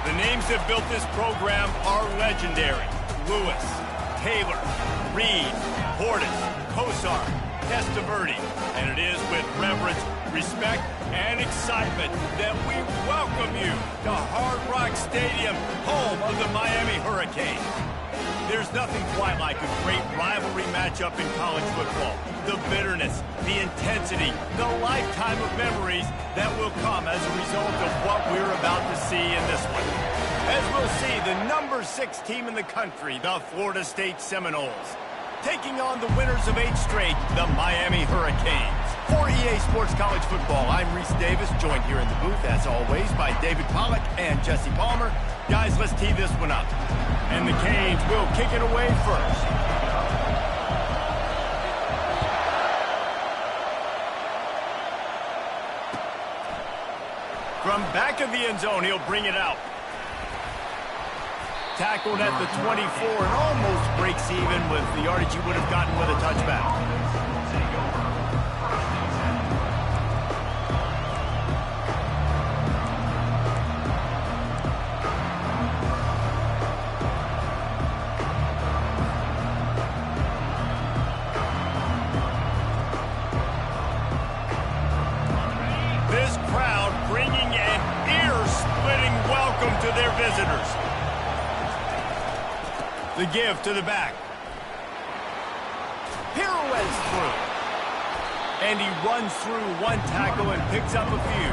The names that built this program are legendary. Lewis, Taylor, Reed, Portis, Kosar, Testaverde. And it is with reverence, respect, and excitement that we welcome you to Hard Rock Stadium, home of the Miami Hurricanes. There's nothing quite like a great rivalry matchup in college football. The bitterness, the intensity, the lifetime of memories that will come as a result of what we're about to see in this one. As we'll see, the number 6 team in the country, the Florida State Seminoles, taking on the winners of 8 straight, the Miami Hurricanes. For EA Sports College Football, I'm Reese Davis, joined here in the booth, as always, by David Pollack and Jesse Palmer. Guys, let's tee this one up. And the Canes will kick it away first. From back of the end zone, he'll bring it out. Tackled at the 24 and almost breaks even with the yardage he would have gotten with a touchback. This crowd bringing an ear-splitting welcome to their visitors. The give to the back. Pirouettes through. And he runs through one tackle and picks up a few.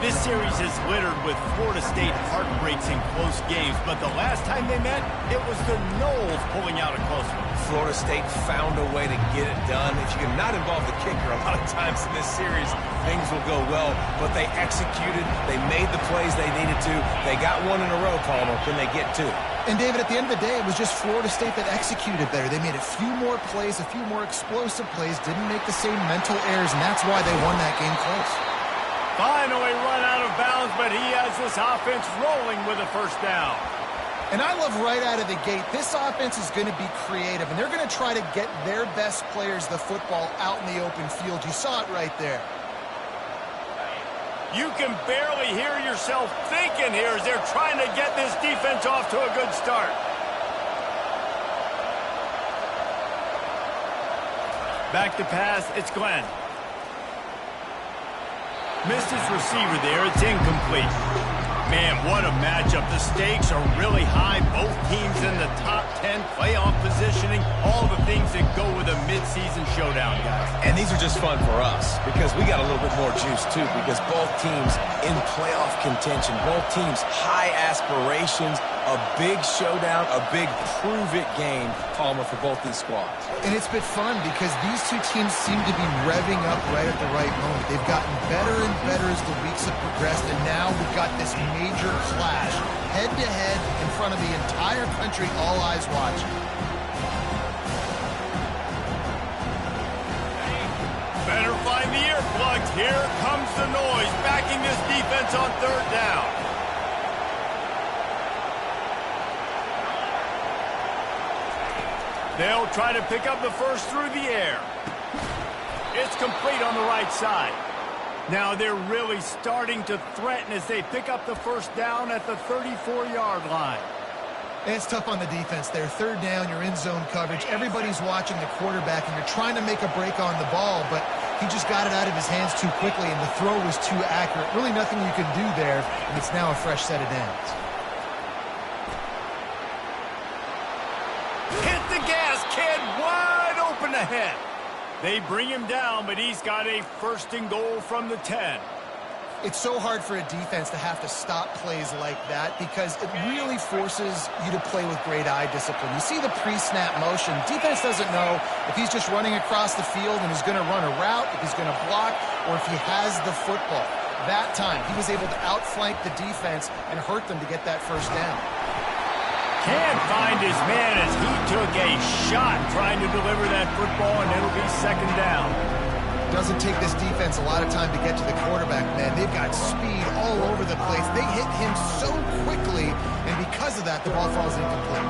This series is littered with Florida State heartbreaks in close games, but the last time they met, it was the Noles pulling out a close one. Florida State found a way to get it done. If you can not involve the kicker a lot of times in this series, things will go well, but they executed, they made the plays they needed to. They got one in a row, Palmer. Can they get 2? And, David, at the end of the day, it was just Florida State that executed better. They made a few more plays, a few more explosive plays, didn't make the same mental errors, and that's why they won that game close. Finally run out of bounds, but he has this offense rolling with a first down. And I love right out of the gate, this offense is going to be creative, and they're going to try to get their best players the football out in the open field. You saw it right there. You can barely hear yourself thinking here as they're trying to get this defense off to a good start. Back to pass, it's Glenn. Missed his receiver there, it's incomplete. Man, what a matchup. The stakes are really high. Both teams in the top 10, playoff positioning, all the things that go with a midseason showdown, guys. And these are just fun for us because we got a little bit more juice, too, because both teams in playoff contention, both teams high aspirations, a big showdown, a big prove-it game, Palmer, for both these squads. And it's been fun because these two teams seem to be revving up right at the right moment. They've gotten better and better as the weeks have progressed, and now we've got this major clash, head-to-head in front of the entire country, all eyes watching. Better find the earplugs. Here comes the noise, backing this defense on 3rd down. They'll try to pick up the first through the air. It's complete on the right side. Now they're really starting to threaten as they pick up the first down at the 34-yard line. And it's tough on the defense there. 3rd down, you're in zone coverage. Everybody's watching the quarterback, and you're trying to make a break on the ball, but he just got it out of his hands too quickly, and the throw was too accurate. Really nothing you can do there, and it's now a fresh set of downs. Hit the gas, kid, wide open ahead. They bring him down, but he's got a 1st and goal from the 10. It's so hard for a defense to have to stop plays like that because it really forces you to play with great eye discipline. You see the pre-snap motion. Defense doesn't know if he's just running across the field and he's going to run a route, if he's going to block, or if he has the football. That time, he was able to outflank the defense and hurt them to get that first down. Can't find his man as he took a shot trying to deliver that football, and it'll be 2nd down. Doesn't take this defense a lot of time to get to the quarterback, man. They've got speed all over the place. They hit him so quickly, and because of that, the ball falls incomplete.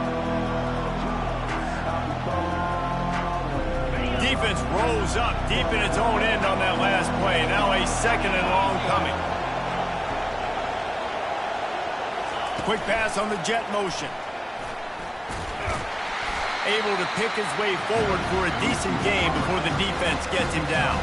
Defense rolls up deep in its own end on that last play. Now a 2nd and long coming. Quick pass on the jet motion. Able to pick his way forward for a decent game before the defense gets him down.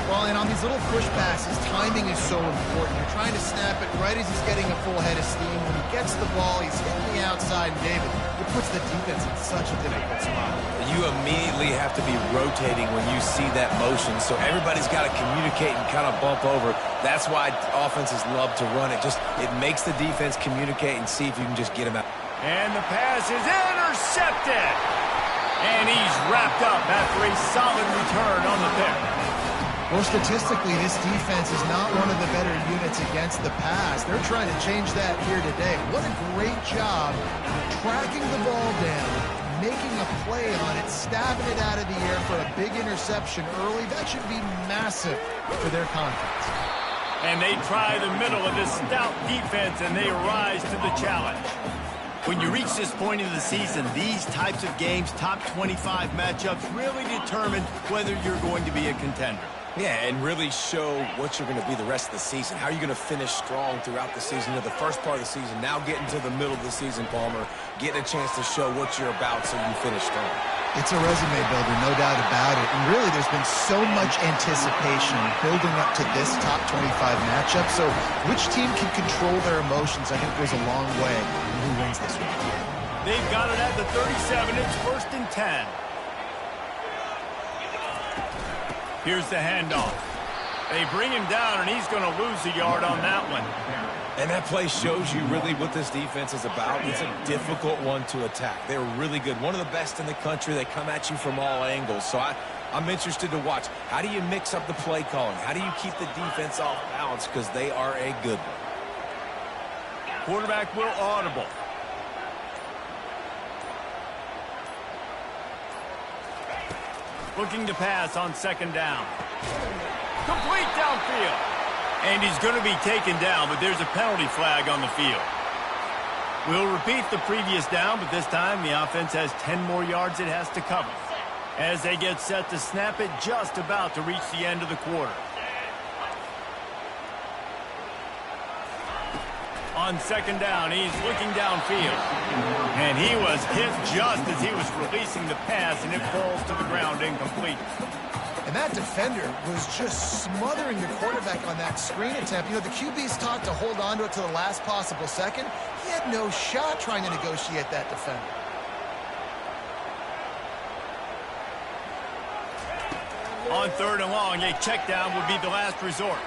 Well, and on these little push passes, timing is so important. You're trying to snap it right as he's getting a full head of steam. When he gets the ball, he's hitting the outside, and David, it puts the defense in such a difficult spot. You immediately have to be rotating when you see that motion, so everybody's got to communicate and kind of bump over. That's why offenses love to run it. It makes the defense communicate and see if you can just get him out. And the pass is intercepted. And he's wrapped up after a solid return on the pick. Well, statistically, this defense is not one of the better units against the pass. They're trying to change that here today. What a great job tracking the ball down, making a play on it, stabbing it out of the air for a big interception early. That should be massive for their confidence. And they try the middle of this stout defense, and they rise to the challenge. When you reach this point in the season, these types of games, top 25 matchups, really determine whether you're going to be a contender. Yeah, and really show what you're going to be the rest of the season. How are you going to finish strong throughout the season? You know, the first part of the season, now getting to the middle of the season, Palmer, getting a chance to show what you're about so you finish strong. It's a resume builder, no doubt about it. And really, there's been so much anticipation building up to this top 25 matchup. So which team can control their emotions, I think, goes a long way in who wins this one. They've got it at the 37. It's 1st and 10. Here's the handoff. They bring him down, and he's going to lose a yard on that one. And that play shows you really what this defense is about. It's a difficult one to attack. They're really good. One of the best in the country. They come at you from all angles. So I'm interested to watch. How do you mix up the play calling? How do you keep the defense off balance? Because they are a good one. Quarterback will audible. Looking to pass on 2nd down. Complete downfield. And he's going to be taken down, but there's a penalty flag on the field. We'll repeat the previous down, but this time the offense has 10 more yards it has to cover. As they get set to snap it, just about to reach the end of the quarter. On 2nd down, he's looking downfield. And he was hit just as he was releasing the pass, and it falls to the ground incomplete. And that defender was just smothering the quarterback on that screen attempt. You know, the QB's taught to hold on to it to the last possible second. He had no shot trying to negotiate that defender. On 3rd and long, a check down would be the last resort.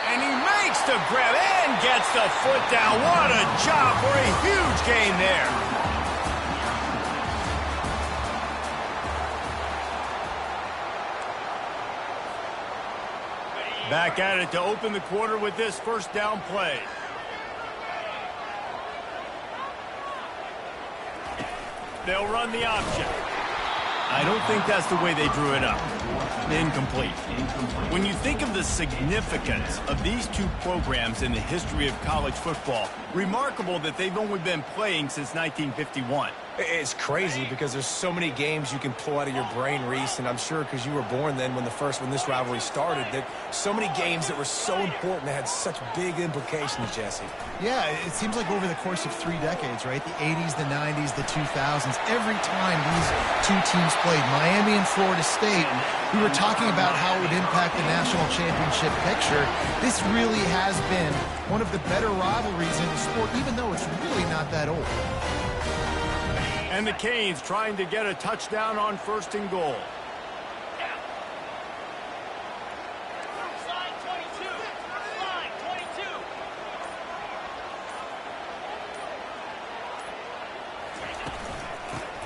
And he makes the grab and gets the foot down. What a job for a huge gain there. Back at it to open the quarter with this 1st down play. They'll run the option. I don't think that's the way they drew it up. Incomplete. When you think of the significance of these two programs in the history of college football, remarkable that they've only been playing since 1951. It's crazy because there's so many games you can pull out of your brain, Reese, and I'm sure because you were born then when this rivalry started, that so many games that were so important that had such big implications, Jesse. Yeah, it seems like over the course of 3 decades, right? The 80s, the 90s, the 2000s, every time these two teams played, Miami and Florida State, we were talking about how it would impact the national championship picture. This really has been one of the better rivalries in the sport, even though it's really not that old. And the Canes trying to get a touchdown on 1st and goal.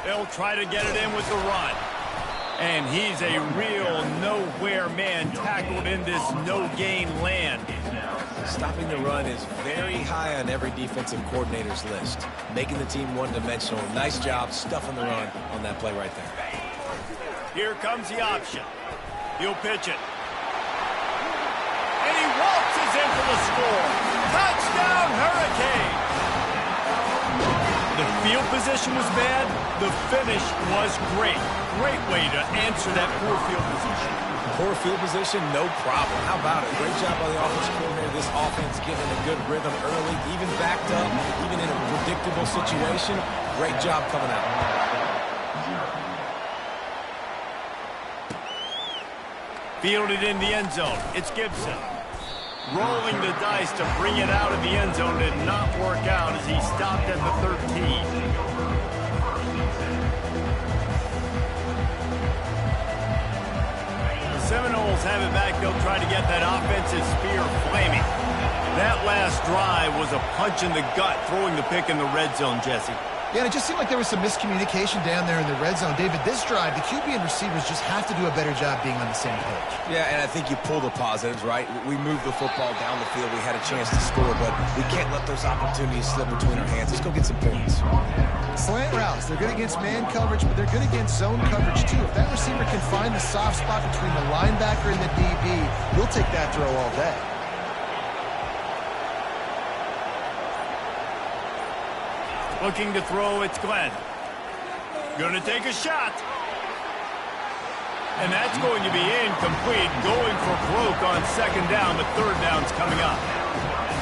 They'll try to get it in with the run. And he's a real nowhere man tackled in this no-gain land. Stopping the run is very high on every defensive coordinator's list. Making the team one-dimensional. Nice job stuffing the run on that play right there. Here comes the option. He'll pitch it. And he waltzes in for the score. Touchdown, Hurricane! The field position was bad. The finish was great. Great way to answer that poor field position. Poor field position, no problem. How about it? Great job by the offensive coordinator. This offense getting in a good rhythm early, even backed up, even in a predictable situation. Great job coming out. Fielded in the end zone. It's Gibson. Rolling the dice to bring it out of the end zone did not work out as he stopped at the 13. Seminoles have it back. They'll try to get that offensive spear flaming. That last drive was a punch in the gut, throwing the pick in the red zone, Jesse. Yeah, and it just seemed like there was some miscommunication down there in the red zone. David, this drive, the QB and receivers just have to do a better job being on the same page. Yeah, and I think you pull the positives, right? We moved the football down the field. We had a chance to score, but we can't let those opportunities slip between our hands. Let's go get some points. Slant routes, they're good against man coverage, but they're good against zone coverage too. If that receiver can find the soft spot between the linebacker and the DB, we'll take that throw all day. Looking to throw, it's Glenn. Gonna take a shot. And that's going to be incomplete. Going for broke on second down, but third down's coming up.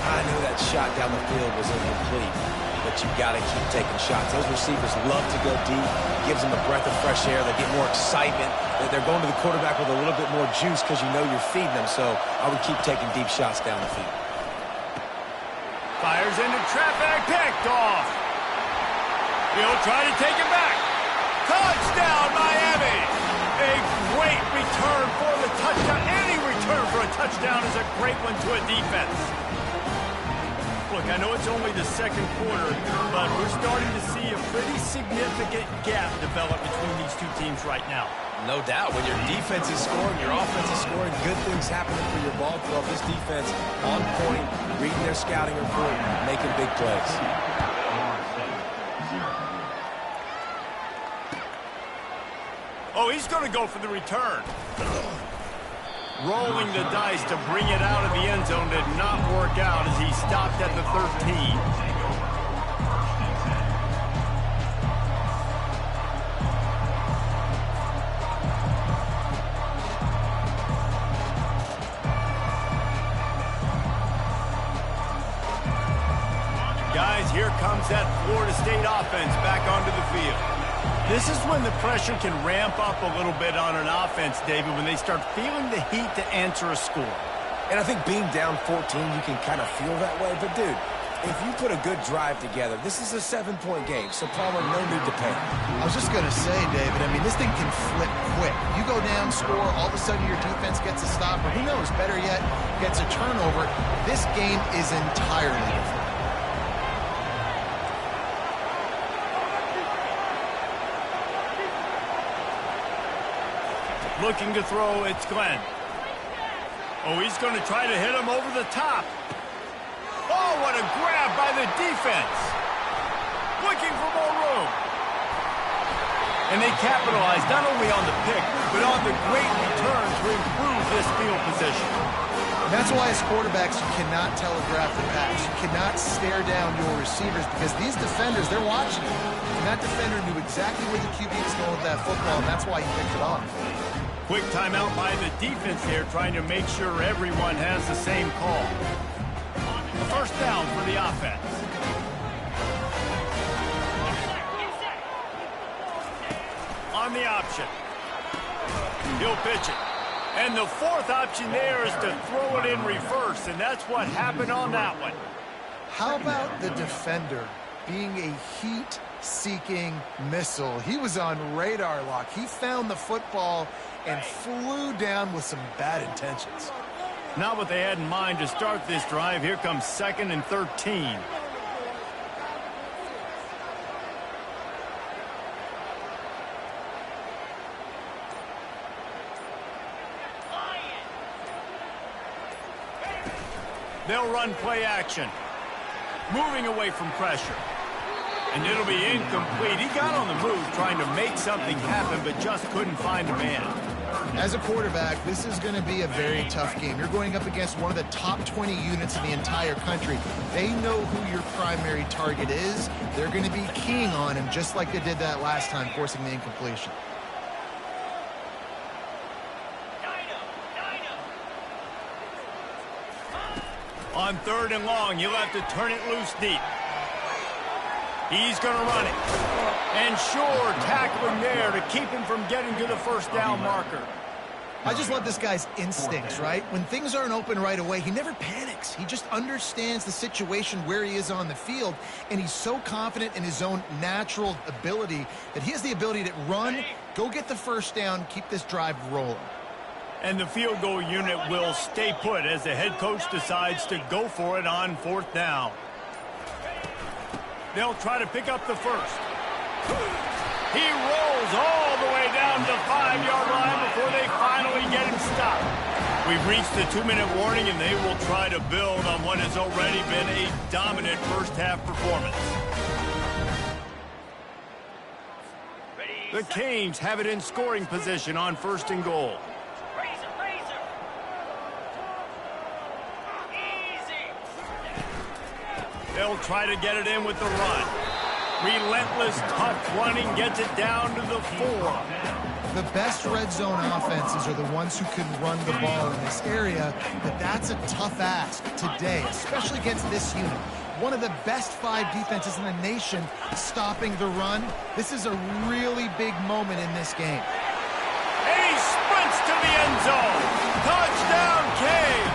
I knew that shot down the field was incomplete, but you got to keep taking shots. Those receivers love to go deep. It gives them a breath of fresh air. They get more excitement. They're going to the quarterback with a little bit more juice because you know you're feeding them. So I would keep taking deep shots down the field. Fires into traffic, picked off. He'll try to take it back. Touchdown, Miami! A great return for the touchdown. Any return for a touchdown is a great one to a defense. Look, I know it's only the second quarter, but we're starting to see a pretty significant gap develop between these two teams right now. No doubt. When your defense is scoring, your offense is scoring, good things happening for your ball club. This defense on point, reading their scouting report, making big plays. Oh, he's going to go for the return. Rolling the dice to bring it out of the end zone did not work out as he stopped at the 13. Guys, here comes that Florida State offense back onto the field. This is when the pressure can ramp up a little bit on an offense, David, when they start feeling the heat to answer a score. And I think being down 14, you can kind of feel that way. But, dude, if you put a good drive together, this is a 7-point game. So, Palmer, no need to panic. I was just going to say, David, I mean, this thing can flip quick. You go down, score, all of a sudden your defense gets a stop, or who knows, better yet, gets a turnover. This game is entirely different. Looking to throw, it's Glenn. Oh, he's going to try to hit him over the top. Oh, what a grab by the defense. Looking for more room. And they capitalized not only on the pick, but on the great return to improve this field position. And that's why as quarterbacks, you cannot telegraph the pass. You cannot stare down your receivers because these defenders, they're watching you. And that defender knew exactly where the QB was going with that football, and that's why he picked it off. Quick timeout by the defense here, trying to make sure everyone has the same call. A first down for the offense. On the option. He'll pitch it. And the fourth option there is to throw it in reverse, and that's what happened on that one. How about the defender being a heat-seeking missile? He was on radar lock. He found the football and flew down with some bad intentions. Not what they had in mind to start this drive. Here comes 2nd and 13. They'll run play action. Moving away from pressure. And it'll be incomplete. He got on the move trying to make something happen, but just couldn't find a man. As a quarterback, this is going to be a very tough game. You're going up against one of the top 20 units in the entire country. They know who your primary target is. They're going to be keying on him just like they did that last time, forcing the incompletion. On 3rd and long, he'll have to turn it loose deep. He's going to run it. And sure, tackling there to keep him from getting to the first down marker. I just love this guy's instincts, right? When things aren't open right away, he never panics. He just understands the situation where he is on the field, and he's so confident in his own natural ability that he has the ability to run, go get the first down, keep this drive rolling. And the field goal unit will stay put as the head coach decides to go for it on 4th down. They'll try to pick up the first. He rolls all the way down to the 5-yard line before they finally get him stopped. We've reached the 2-minute warning, and they will try to build on what has already been a dominant first-half performance. The Canes have it in scoring position on 1st and goal. They'll try to get it in with the run. Relentless, tough running gets it down to the 4. The best red zone offenses are the ones who can run the ball in this area, but that's a tough ask today, especially against this unit. One of the best 5 defenses in the nation stopping the run. This is a really big moment in this game. And he sprints to the end zone. Touchdown, Canes!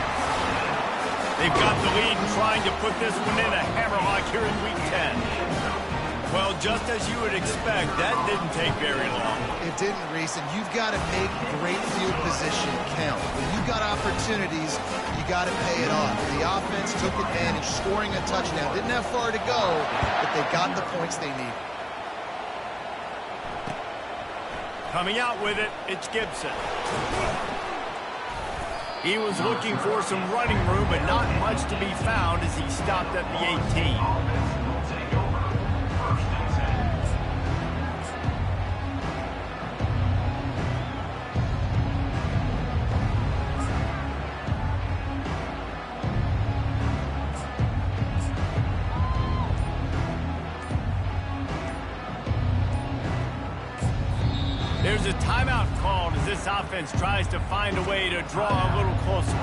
They've got the lead and trying to put this one in a hammerlock here in Week 10. Well, just as you would expect, that didn't take very long. It didn't, Reese, and you've got to make great field position count. When you've got opportunities, you got to pay it off. The offense took advantage, scoring a touchdown. Didn't have far to go, but they got the points they needed. Coming out with it, it's Gibson. He was looking for some running room, but not much to be found as he stopped at the 18. There's a timeout called as this offense tries to find a way to draw a little closer.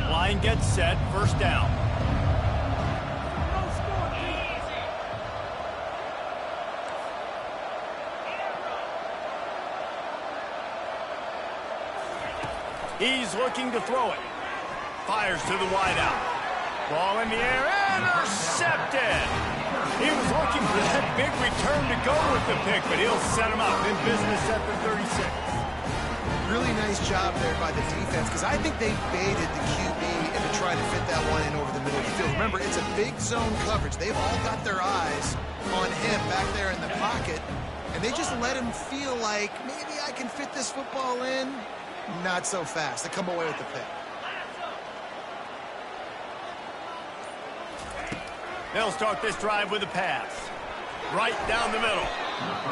Line gets set, first down. He's looking to throw it. Fires to the wideout. Ball in the air, intercepted. He was looking for that big return to go with the pick, but he'll set him up in business at the 36. Really nice job there by the defense, because I think they baited the QB into trying to fit that one in over the middle of the field. Remember, it's a big zone coverage. They've all got their eyes on him back there in the pocket, and they just let him feel like, maybe I can fit this football in. Not so fast. They come away with the pick. They'll start this drive with a pass. Right down the middle.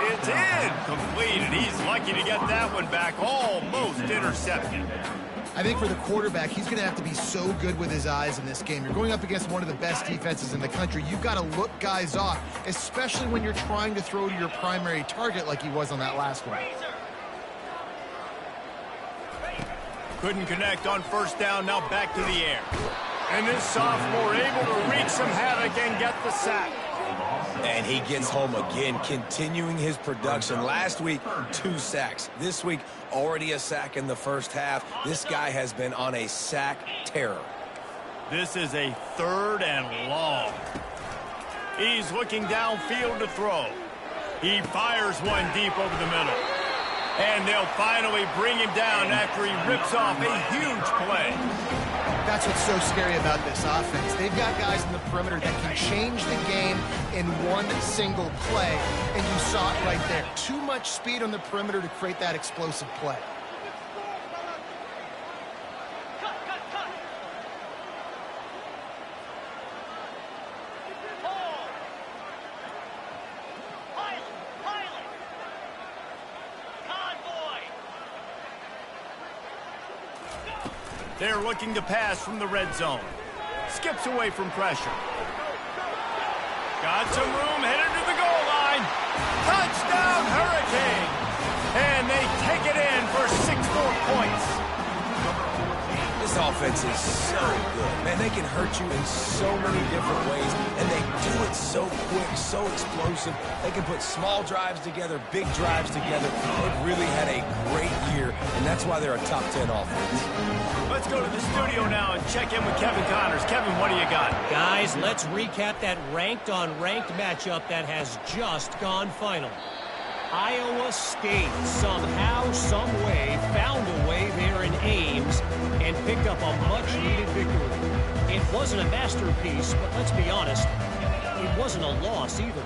It's in. Completed. He's lucky to get that one back. Almost intercepted. I think for the quarterback, he's going to have to be so good with his eyes in this game. You're going up against one of the best defenses in the country. You've got to look guys off, especially when you're trying to throw to your primary target like he was on that last one. Couldn't connect on first down, now back to the air. And this sophomore able to wreak some havoc and get the sack. And he gets home again, continuing his production. Last week, 2 sacks. This week, already a sack in the first half. This guy has been on a sack terror. This is a 3rd and long. He's looking downfield to throw. He fires one deep over the middle. And they'll finally bring him down after he rips off a huge play. That's what's so scary about this offense. They've got guys in the perimeter that can change the game in one single play, and you saw it right there. Too much speed on the perimeter to create that explosive play. They're looking to pass from the red zone. Skips away from pressure. Got some room, headed to the goal line. Touchdown, Hurricane! And they take it in for 6 more points. This offense is so good. Man, they can hurt you in so many different ways, and they do it so quick, so explosive. They can put small drives together, big drives together. They've really had a great year, and that's why they're a top 10 offense. Let's go to the studio now and check in with Kevin Connors. Kevin, what do you got? Guys, let's recap that ranked-on-ranked matchup that has just gone final. Iowa State somehow, some way, found a way there in Ames and picked up a much-needed victory. It wasn't a masterpiece, but let's be honest, it wasn't a loss either.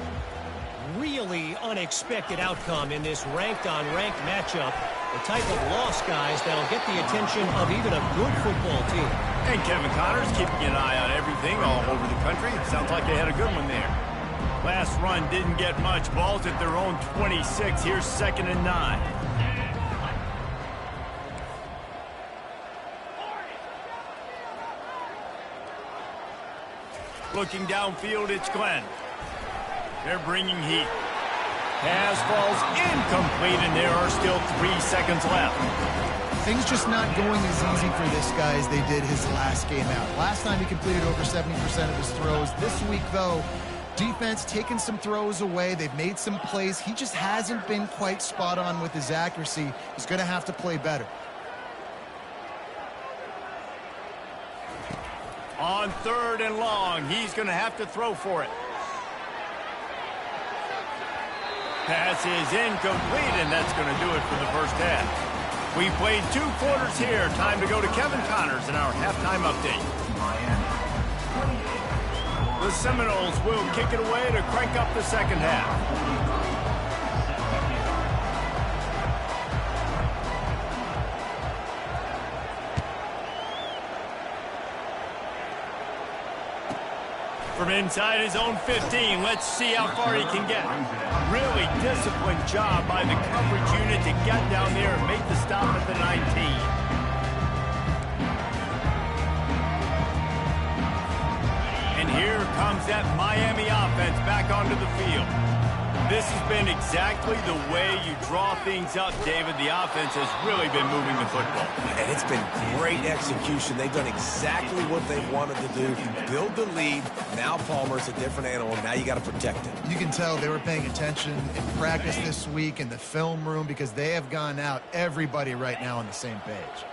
Really unexpected outcome in this ranked-on-ranked matchup. The type of loss, guys, that'll get the attention of even a good football team. And Kevin Connors keeping an eye on everything all over the country. Sounds like they had a good one there. Last run didn't get much. Ball's at their own 26. Here's 2nd and 9. Looking downfield, it's Glenn. They're bringing heat. Pass falls incomplete, and there are still 3 seconds left. Things just not going as easy for this guy as they did his last game out. Last time he completed over 70% of his throws. This week, though, defense taking some throws away. They've made some plays. He just hasn't been quite spot on with his accuracy. He's going to have to play better. On 3rd and long, he's going to have to throw for it. Pass is incomplete, and that's going to do it for the first half. We played 2 quarters here. Time to go to Kevin Connors in our halftime update. The Seminoles will kick it away to crank up the second half. From inside his own 15, let's see how far he can get. Really disciplined job by the coverage unit to get down there and make the stop at the 19. And here comes that Miami offense back onto the field. This has been exactly the way you draw things up, David. The offense has really been moving the football. And it's been great execution. They've done exactly what they wanted to do. Build the lead. Now Palmer's a different animal. Now you got to protect it. You can tell they were paying attention in practice this week in the film room because they have gone out, everybody right now on the same page.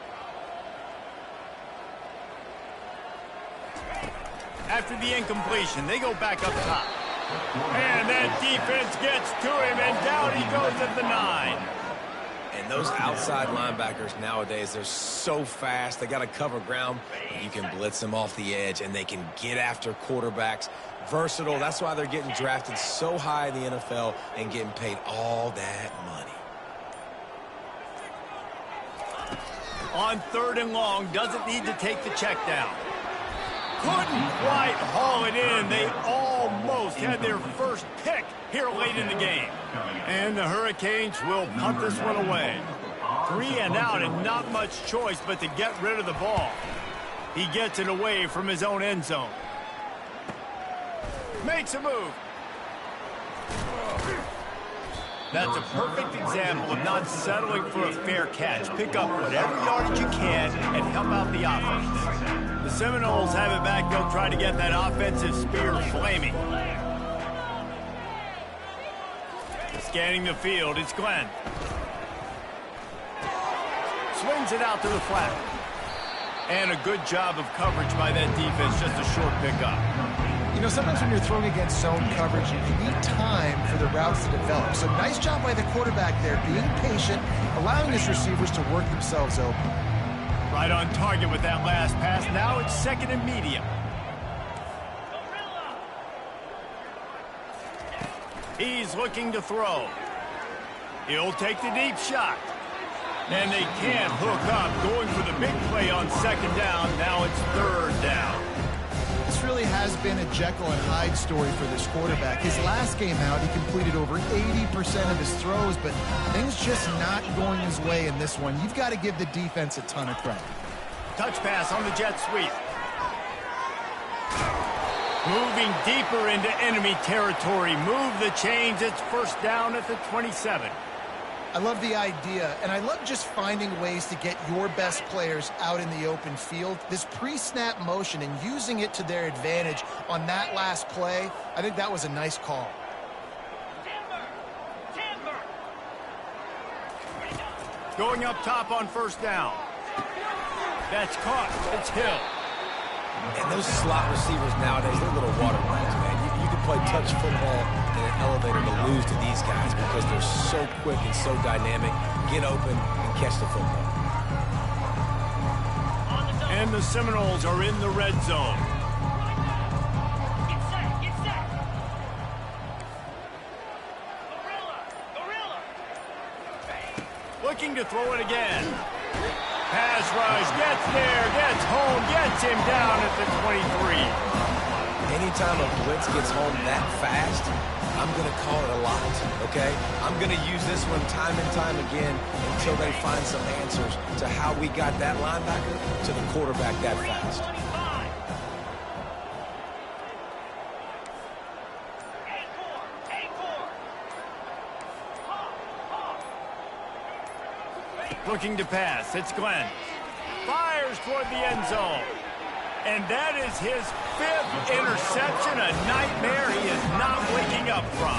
After the incompletion, they go back up top. And that defense gets to him, and down he goes at the 9. And those outside linebackers nowadays, they're so fast. They got to cover ground. You can blitz them off the edge, and they can get after quarterbacks. Versatile. That's why they're getting drafted so high in the NFL and getting paid all that money. On 3rd and long, doesn't need to take the check down. Couldn't quite haul it in. They almost had their first pick here late in the game. And the Hurricanes will punt this one away. 3 and out, and not much choice but to get rid of the ball. He gets it away from his own end zone. Makes a move. That's a perfect example of not settling for a fair catch. Pick up whatever yardage you can and help out the offense. The Seminoles have it back. They'll try to get that offensive spear flaming. Scanning the field, it's Glenn. Swings it out to the flat. And a good job of coverage by that defense, just a short pickup. You know, sometimes when you're throwing against zone coverage, you need time for the routes to develop. So nice job by the quarterback there, being patient, allowing his receivers to work themselves open. Right on target with that last pass. Now it's 2nd and medium. He's looking to throw. He'll take the deep shot. And they can't hook up. Going for the big play on 2nd down. Now it's 3rd down. This really has been a Jekyll and Hyde story for this quarterback. His last game out, he completed over 80% of his throws, but things just not going his way in this one. You've got to give the defense a ton of credit. Touch pass on the jet sweep. Moving deeper into enemy territory. Move the chains. It's first down at the 27. I love the idea, and I love just finding ways to get your best players out in the open field. This pre-snap motion and using it to their advantage on that last play, I think that was a nice call. Going up top on first down. That's caught. It's Hill. And those slot receivers nowadays, they're little water balls, man. You can play touch football in an elevator to lose to these guys because they're so quick and so dynamic. Get open and catch the football. And the Seminoles are in the red zone. Get set. Gorilla. Looking to throw it again. Pass rush, gets there, gets home, gets him down at the 23. Anytime a blitz gets home that fast, I'm going to call it a lot, okay? I'm going to use this one time and time again until they find some answers to how we got that linebacker to the quarterback that fast. Looking to pass. It's Glenn. Fires toward the end zone. And that is his 5th interception, a nightmare he is not waking up from.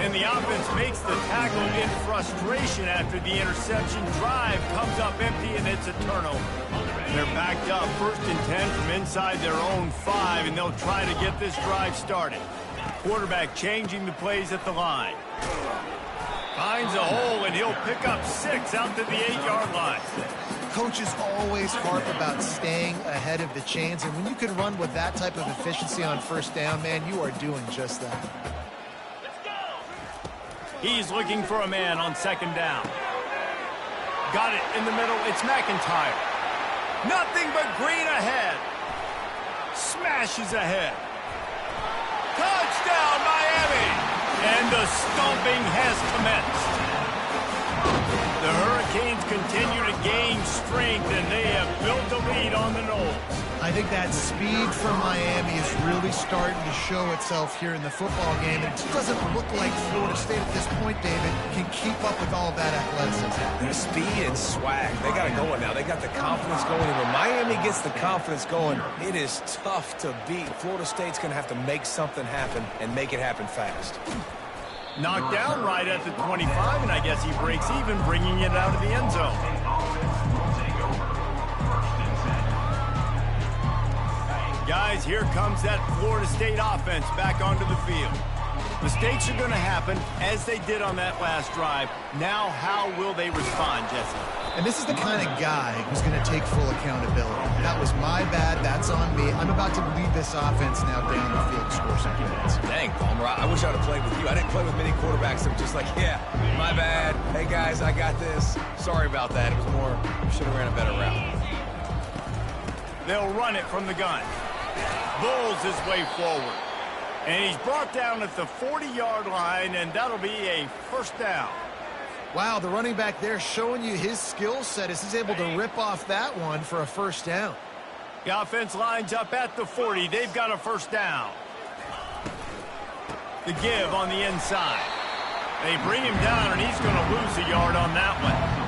And the offense makes the tackle in frustration after the interception. Drive comes up empty, and it's a turnover. They're backed up 1st and 10 from inside their own 5, and they'll try to get this drive started. Quarterback changing the plays at the line. Finds a hole, and he'll pick up 6 out to the 8-yard line. Coaches always harp about staying ahead of the chains, and when you can run with that type of efficiency on first down, man, you are doing just that. He's looking for a man on 2nd down. Got it in the middle. It's McIntyre. Nothing but green ahead. Smashes ahead. Touchdown, Miami! And the stomping has commenced. The Hurricanes continue to gain strength, and they have built a lead on the Noles. I think that speed from Miami is really starting to show itself here in the football game. And it just doesn't look like Florida State at this point, David, can keep up with all that athleticism. There's speed and swag. They got it going now. They got the confidence going. And when Miami gets the confidence going, it is tough to beat. Florida State's going to have to make something happen and make it happen fast. Knocked down right at the 25, and I guess he breaks even, bringing it out of the end zone. Guys, here comes that Florida State offense back onto the field. Mistakes are going to happen, as they did on that last drive. Now, how will they respond, Jesse? And this is the kind of guy who's going to take full accountability. That was my bad. That's on me. I'm about to lead this offense now down the field to score some points. Dang, Palmer, I wish I would have played with you. I didn't play with many quarterbacks that were just like, yeah, my bad. Hey, guys, I got this. Sorry about that. It was more, should have ran a better route. They'll run it from the gun. Bulls his way forward. And he's brought down at the 40-yard line, and that'll be a first down. Wow, the running back there showing you his skill set as he's able to rip off that one for a first down. The offense lines up at the 40. They've got a first down. The give on the inside. They bring him down, and he's going to lose a yard on that one.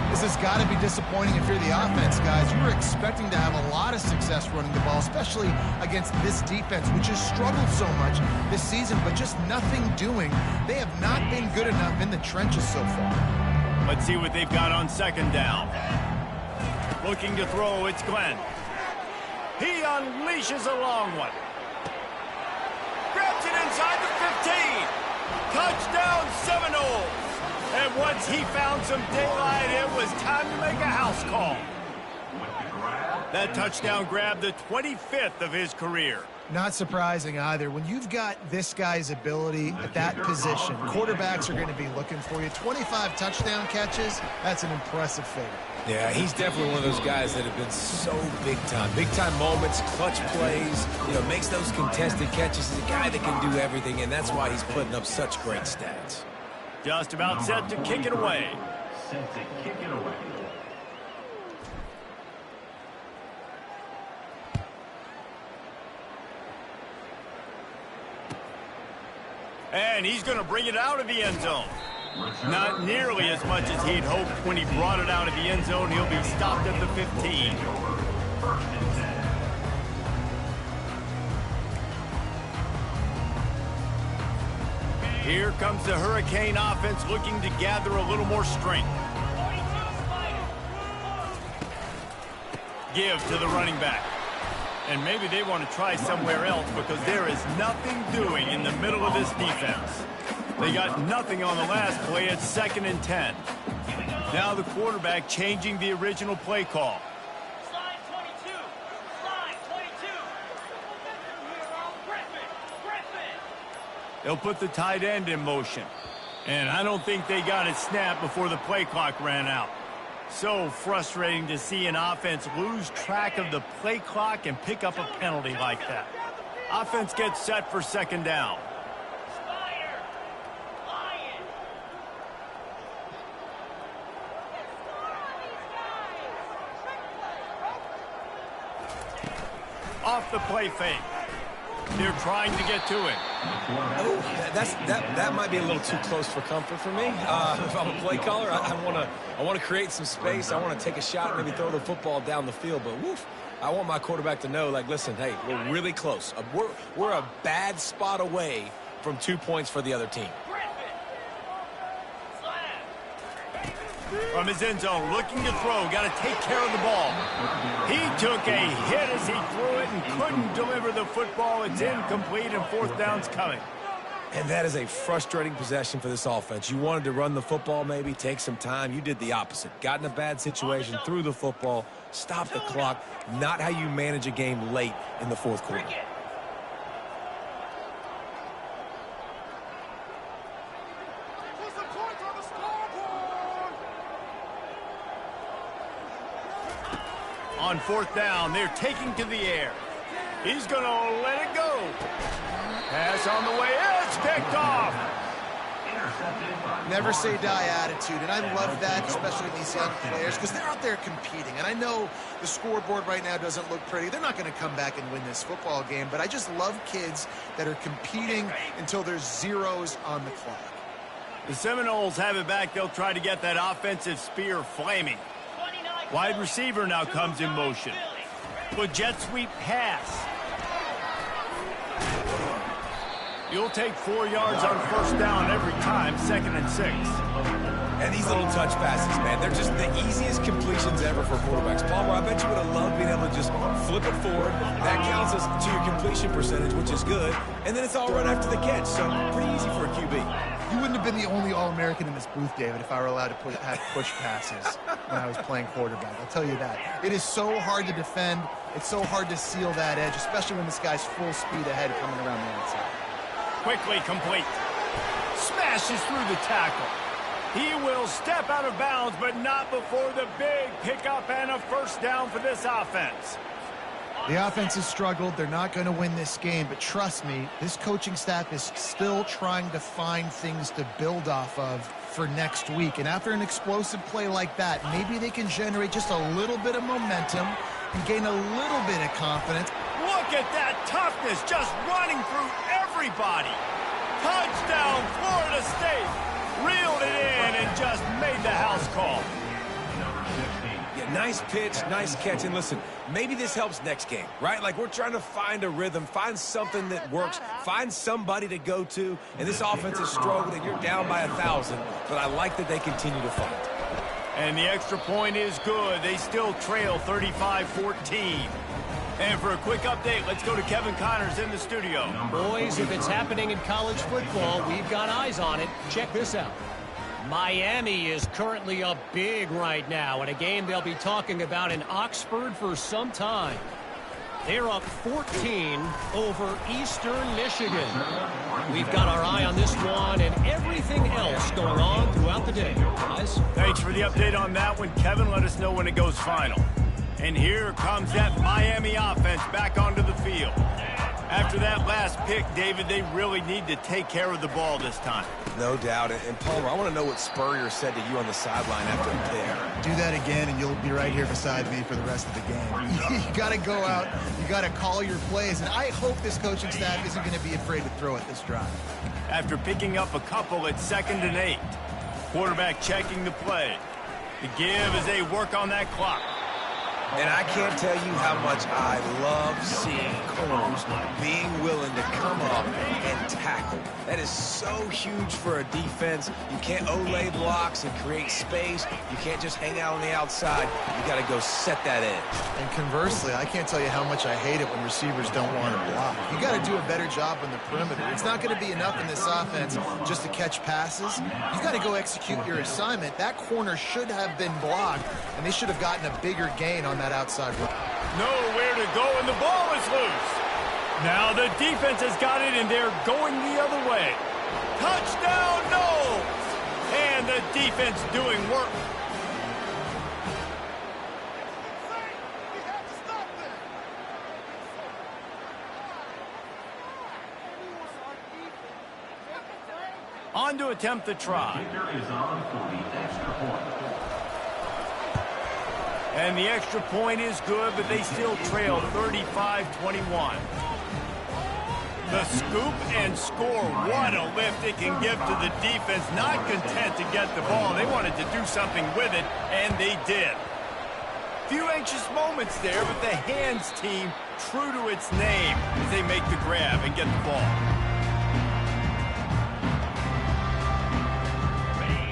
This has got to be disappointing if you're the offense, guys. You were expecting to have a lot of success running the ball, especially against this defense, which has struggled so much this season, but just nothing doing. They have not been good enough in the trenches so far. Let's see what they've got on 2nd down. Looking to throw, it's Glenn. He unleashes a long one. Grabs it inside the 15. Touchdown, Seminoles. And once he found some daylight, it was time to make a house call. That touchdown grabbed the 25th of his career. Not surprising either. When you've got this guy's ability at that position, quarterbacks are going to be looking for you. 25 touchdown catches, that's an impressive figure. Yeah, he's definitely one of those guys that have been so big time. Big time moments, clutch plays, makes those contested catches. He's a guy that can do everything, and that's why he's putting up such great stats. Just about set to kick it away. And he's going to bring it out of the end zone. Not nearly as much as he'd hoped when he brought it out of the end zone. He'll be stopped at the 15. Here comes the Hurricane offense looking to gather a little more strength. Give to the running back. And maybe they want to try somewhere else because there is nothing doing in the middle of this defense. They got nothing on the last play. It's 2nd and 10. Now the quarterback changing the original play call. Slide 22. Slide 22. Griffin. They'll put the tight end in motion. And I don't think they got it snapped before the play clock ran out. So frustrating to see an offense lose track of the play clock and pick up a penalty like that. Offense gets set for 2nd down. Off the play fake. They're trying to get to it. Oh, that might be a little too close for comfort for me. If I'm a play caller, I want to create some space. I want to take a shot, maybe throw the football down the field. But woof, I want my quarterback to know, like, listen, hey, we're really close. We're a bad spot away from 2 points for the other team. From his end zone, looking to throw, got to take care of the ball. He took a hit as he threw it and couldn't deliver the football. It's incomplete and 4th down's coming. And that is a frustrating possession for this offense. You wanted to run the football, maybe take some time. You did the opposite. Got in a bad situation, threw the football, stopped the clock. Not how you manage a game late in the 4th quarter. On 4th down, they're taking to the air. He's going to let it go. Pass on the way. It's picked off. Never say die attitude, and I love that, especially in these young players, because they're out there competing. And I know the scoreboard right now doesn't look pretty. They're not going to come back and win this football game, but I just love kids that are competing until there's zeros on the clock. The Seminoles have it back. They'll try to get that offensive spear flaming. Wide receiver now comes in motion. With jet sweep pass. You'll take 4 yards on 1st down every time, 2nd and 6. And these little touch passes, man, they're just the easiest completions ever for quarterbacks. Palmer, I bet you would have loved being able to just flip it forward. That counts as to your completion percentage, which is good. And then it's all right after the catch, so pretty easy for a QB. You wouldn't have been the only All-American in this booth, David, if I were allowed to have push passes when I was playing quarterback. I'll tell you that. It is so hard to defend. It's so hard to seal that edge, especially when this guy's full speed ahead coming around the outside. Quickly complete. Smashes through the tackle. He will step out of bounds, but not before the big pickup and a 1st down for this offense. The offense has struggled. They're not going to win this game, but trust me, this coaching staff is still trying to find things to build off of for next week. And after an explosive play like that, maybe they can generate just a little bit of momentum and gain a little bit of confidence. Look at that toughness, just running through everybody. Touchdown, Florida State. Reeled it in and just made the house call. Yeah, nice pitch, nice catch. And listen, maybe this helps next game, right? Like, we're trying to find a rhythm, find something that works, find somebody to go to. And this offense is struggling, and you're down by 1,000. But I like that they continue to fight. And the extra point is good. They still trail 35-14. And for a quick update, let's go to Kevin Connors in the studio. Boys, if it's happening in college football, we've got eyes on it. Check this out. Miami is currently up big right now in a game they'll be talking about in Oxford for some time. They're up 14 over Eastern Michigan. We've got our eye on this one and everything else going on throughout the day. Guys? Thanks for the update on that one, Kevin. Let us know when it goes final. And here comes that Miami offense back onto the field. After that last pick, David, they really need to take care of the ball this time. No doubt. And Palmer, I want to know what Spurrier said to you on the sideline after the pick. Do that again, and you'll be right here beside me for the rest of the game. You got to go out. You got to call your plays, and I hope this coaching staff isn't going to be afraid to throw it this drive. After picking up a couple at 2nd and 8, quarterback checking the play. The give as they work on that clock. And I can't tell you how much I love seeing corners being willing to come up and tackle. That is so huge for a defense. You can't olay blocks and create space. You can't just hang out on the outside. You got to go set that edge. And conversely, I can't tell you how much I hate it when receivers don't want to block. You got to do a better job on the perimeter. It's not going to be enough in this offense just to catch passes. You got to go execute your assignment. That corner should have been blocked, and they should have gotten a bigger gain on that outside run. Nowhere to go, and the ball is loose. Now the defense has got it, and they're going the other way. Touchdown, Knowles! And the defense doing work. On to attempt the try. And the extra point is good, but they still trail 35-21. The scoop and score. What a lift it can give to the defense. Not content to get the ball. They wanted to do something with it, and they did. Few anxious moments there, but the hands team true to its name as they make the grab and get the ball.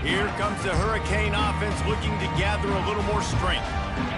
Here comes the Hurricane offense looking to gather a little more strength.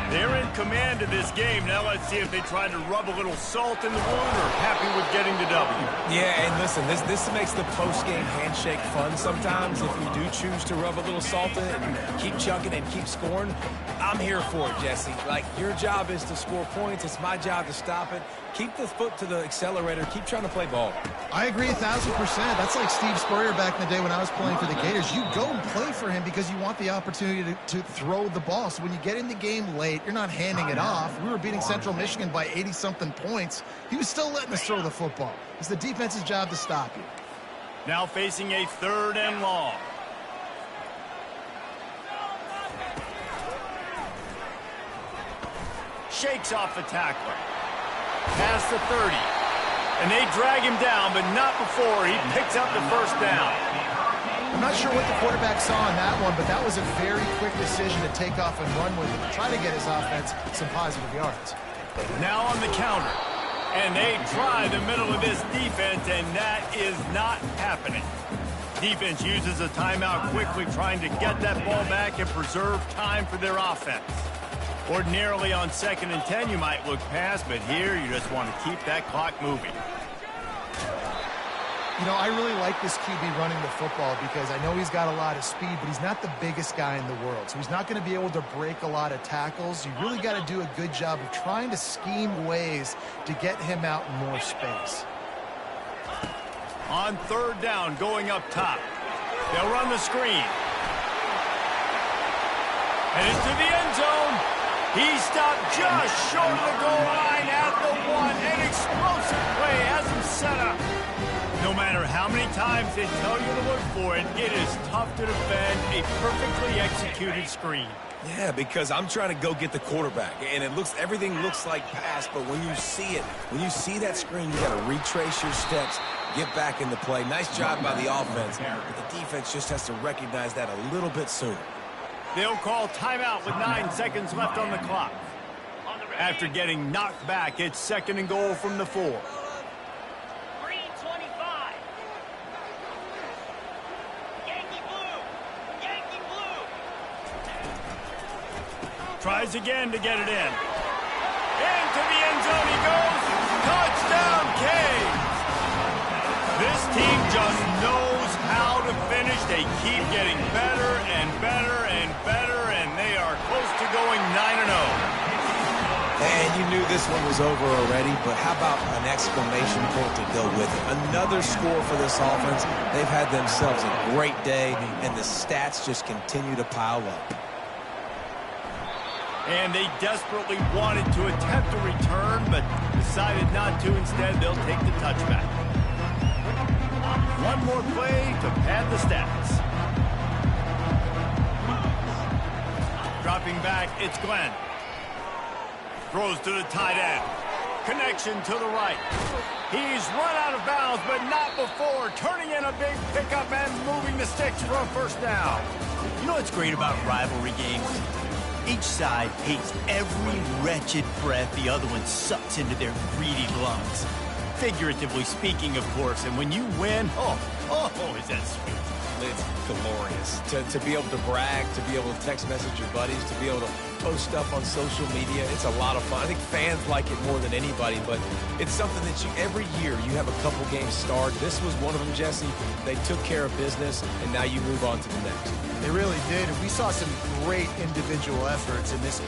They're in command of this game. Now let's see if they try to rub a little salt in the wound or happy with getting the W. Yeah, and listen, this makes the post-game handshake fun sometimes. If you do choose to rub a little salt in it and keep chucking and keep scoring, I'm here for it, Jesse. Like, your job is to score points. It's my job to stop it. Keep the foot to the accelerator. Keep trying to play ball. I agree 1,000%. That's like Steve Spurrier back in the day when I was playing for the Gators. You go and play for him because you want the opportunity to throw the ball. So when you get in the game late, you're not handing it off. We were beating Central Michigan by 80-something points. He was still letting us throw the football. It's the defense's job to stop you. Now facing a 3rd and long. Shakes off the tackler. Past the 30. And they drag him down, but not before he picks up the 1st down. I'm not sure what the quarterback saw on that one, but that was a very quick decision to take off and run with it to try to get his offense some positive yards. Now on the counter. And they try the middle of this defense, and that is not happening. Defense uses a timeout quickly, trying to get that ball back and preserve time for their offense. Ordinarily on 2nd and 10, you might look past, but here you just want to keep that clock moving. You know, I really like this QB running the football because I know he's got a lot of speed, but he's not the biggest guy in the world. So he's not going to be able to break a lot of tackles. You really got to do a good job of trying to scheme ways to get him out in more space. On 3rd down, going up top. They'll run the screen. And into the end zone. He stopped just short of the goal line at the 1. An explosive play has him set up. No matter how many times they tell you to look for it, it is tough to defend a perfectly executed screen. Yeah, because I'm trying to go get the quarterback, and everything looks like pass, but when you see it, when you see that screen, you got to retrace your steps, get back into play. Nice job by the offense, but the defense just has to recognize that a little bit sooner. They'll call timeout with 9 seconds left on the clock. After getting knocked back, it's 2nd and goal from the 4. Green 25. Yankee blue. Yankee blue. Tries again to get it in. Into the end zone he goes. Touchdown, Canes. This team just knows how to finish. They keep getting better and better and better, and they are close to going 9-0. And you knew this one was over already, but how about an exclamation point to go with it? Another score for this offense. They've had themselves a great day, and the stats just continue to pile up. And they desperately wanted to attempt a return, but decided not to. Instead, they'll take the touchback. One more play to pad the stats. Dropping back, it's Glenn. Throws to the tight end. Connection to the right. He's run out of bounds, but not before turning in a big pickup and moving the sticks for a first down. You know what's great about rivalry games? Each side hates every wretched breath the other one sucks into their greedy lungs. Figuratively speaking, of course, and when you win, oh, is that sweet. It's glorious. To be able to brag, to be able to text message your buddies, to be able to post stuff on social media. It's a lot of fun. I think fans like it more than anybody, but it's something that every year you have a couple games start. This was one of them, Jesse. They took care of business, and now you move on to the next. They really did. We saw some great individual efforts in this